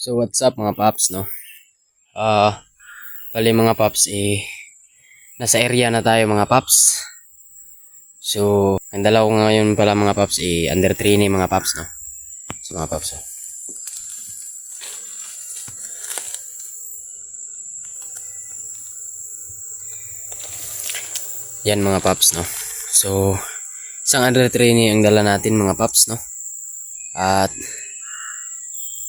So what's up mga paps, no? Bali mga paps, nasa area na tayo mga paps. So, ang dalaw ko ngayon pala mga paps, under training mga paps, no? So mga paps, yan mga paps, no? So, isang under training ang dala natin mga paps, no? At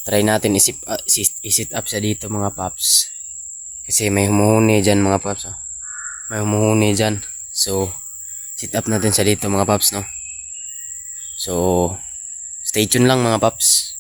try natin isit up sa dito mga paps. Kasi may humuhuni dyan mga paps, oh. May humuhuni dyan. So, sit up natin sa dito mga paps, no? So, stay tuned lang mga paps.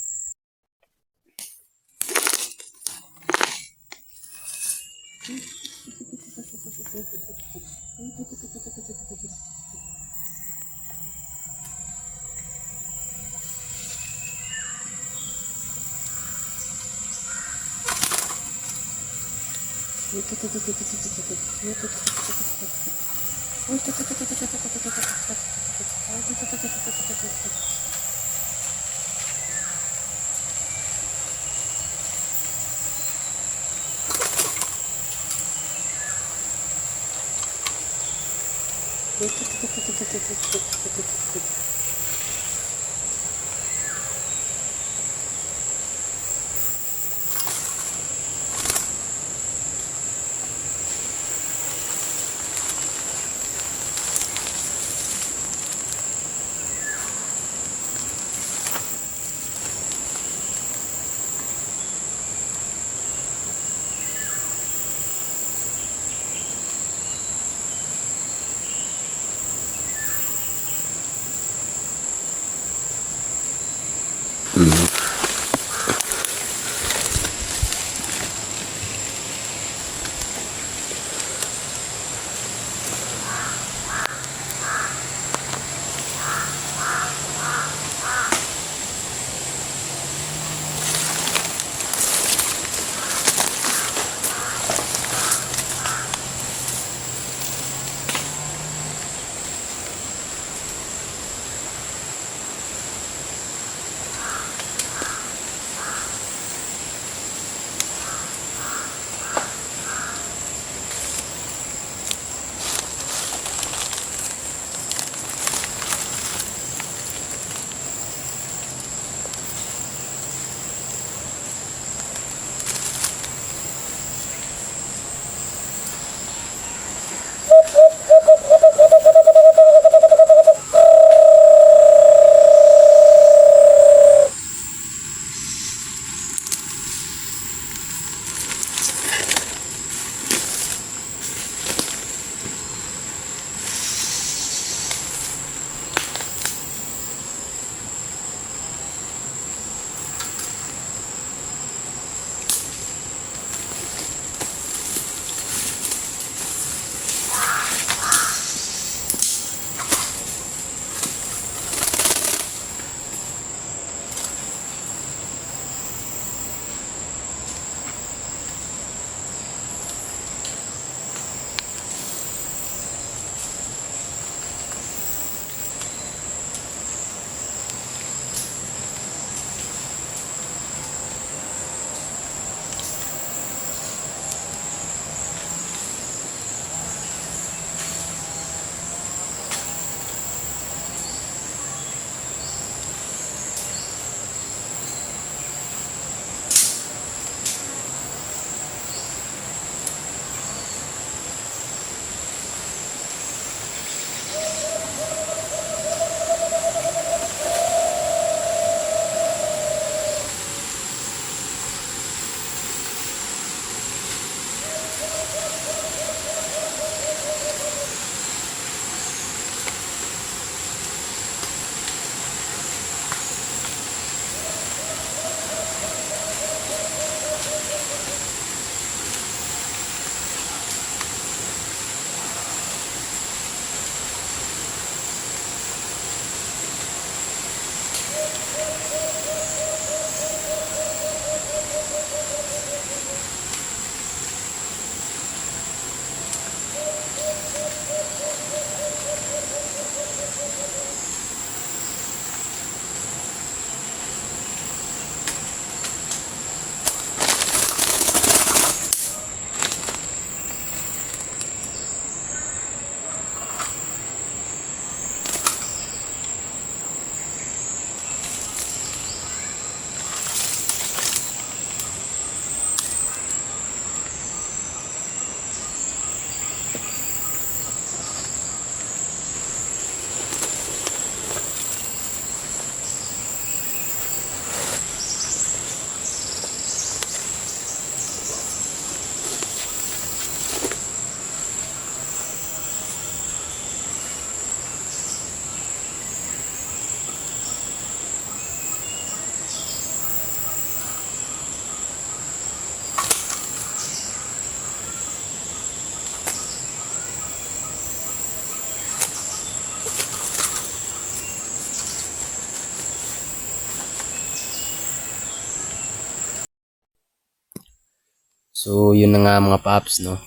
So, yun na nga mga paps, no?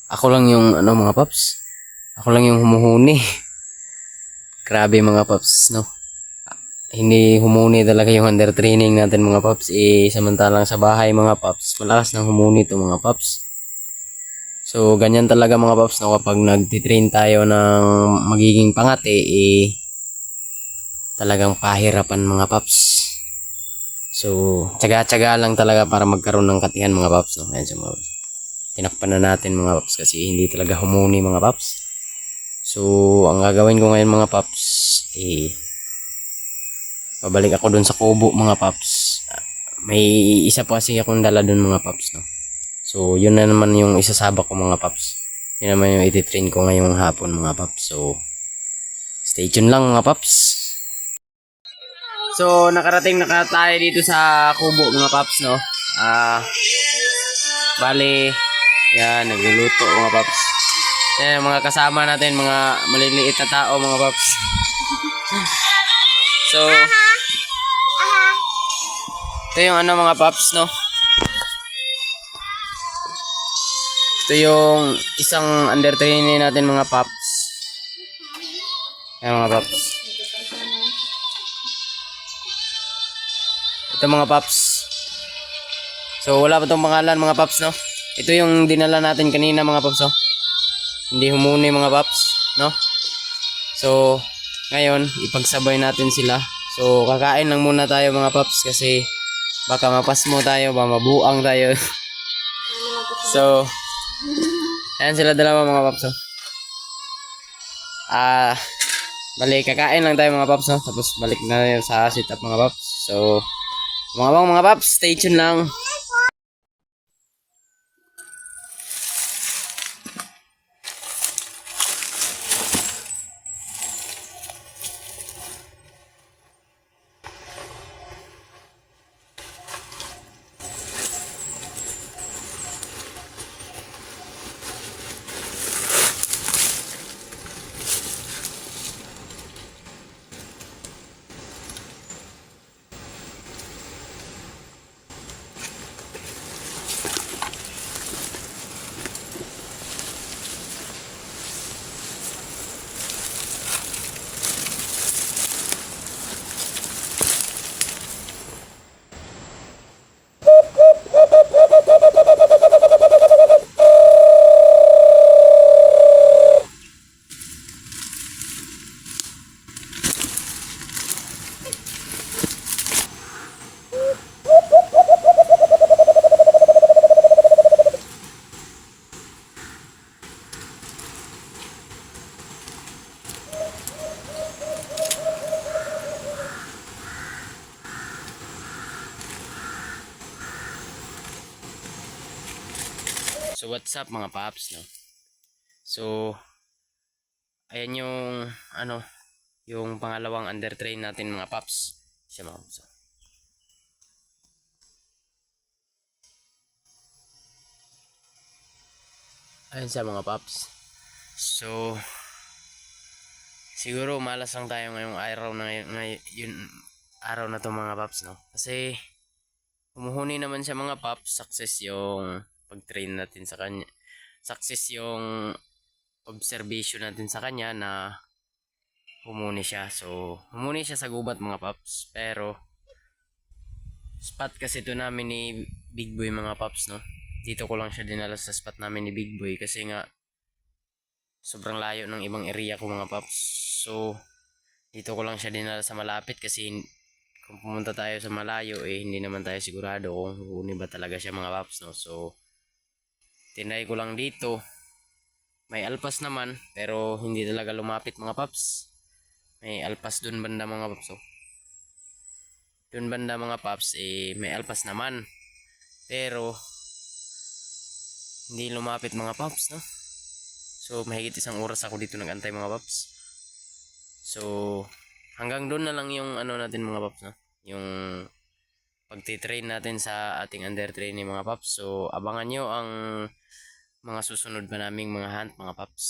Ako lang yung, mga paps. Ako lang yung humuhuni. Grabe mga paps, no? Hindi humuni talaga yung under training natin mga paps. Samantalang sa bahay mga paps, malakas nang humuni to mga paps. So, ganyan talaga mga paps, no? Kapag nagtitrain tayo ng magiging pangate, talagang pahirapan mga paps. So, tsaga-tsaga lang talaga para magkaroon ng katihan mga paps, no? Ayan siya mga paps. Tinakpan na natin mga paps kasi hindi talaga humuni mga paps. So, ang gagawin ko ngayon mga paps, pabalik ako dun sa kubo mga paps. May isa pa kasi akong dala dun mga paps, no? So, yun na naman yung isasabak ko mga paps. Yun naman yung ititrain ko ngayong hapon mga paps. So, stay tuned lang mga paps. So, nakarating na tayo dito sa kubo mga paps, no? Bali, yan, nagluluto mga paps. Yan, mga kasama natin, mga maliliit na tao mga paps. So, ito yung mga paps, no? Ito yung isang under training natin mga paps. Ayan mga paps. Ito mga paps. So wala pa itong pangalan mga paps, no? Ito yung dinala natin kanina mga paps, no? Hindi humuni mga paps, no? So ngayon ipagsabay natin sila. So kakain lang muna tayo mga paps kasi baka mapasmo tayo, mabuang tayo. So ayan sila dalawa mga paps, no? Balik kakain lang tayo mga paps, no? Tapos balik na tayo sa setup mga paps. So mga paps, stay tuned lang. So what's up mga paps, no? So ayan yung yung pangalawang under train natin mga paps. Siya mga paps. Ayan siya mga paps. So siguro malas lang tayo ngayong araw yun araw na to mga paps, no? Kasi humuhuni naman siya mga paps, success yung pag-train natin sa kanya. Success yung observation natin sa kanya na humuni siya. So, humuni siya sa gubat mga paps. Pero, spot kasi ito namin ni Big Boy mga paps, no? Dito ko lang siya dinala sa spot namin ni Big Boy kasi nga sobrang layo ng ibang area ko mga paps. So, dito ko lang siya dinala sa malapit kasi kung pumunta tayo sa malayo hindi naman tayo sigurado kung huni ba talaga siya mga paps, no? So, tinry ko lang dito. May alpas naman pero hindi talaga lumapit mga paps. May alpas dun banda mga paps, oh. Dun banda mga paps may alpas naman pero hindi lumapit mga paps, no? So mahigit isang oras ako dito nagantay mga paps. So hanggang doon na lang yung natin mga paps, no? Yung pagtitrain natin sa ating under training mga paps. So abangan nyo ang mga susunod pa naming mga hunt mga paps.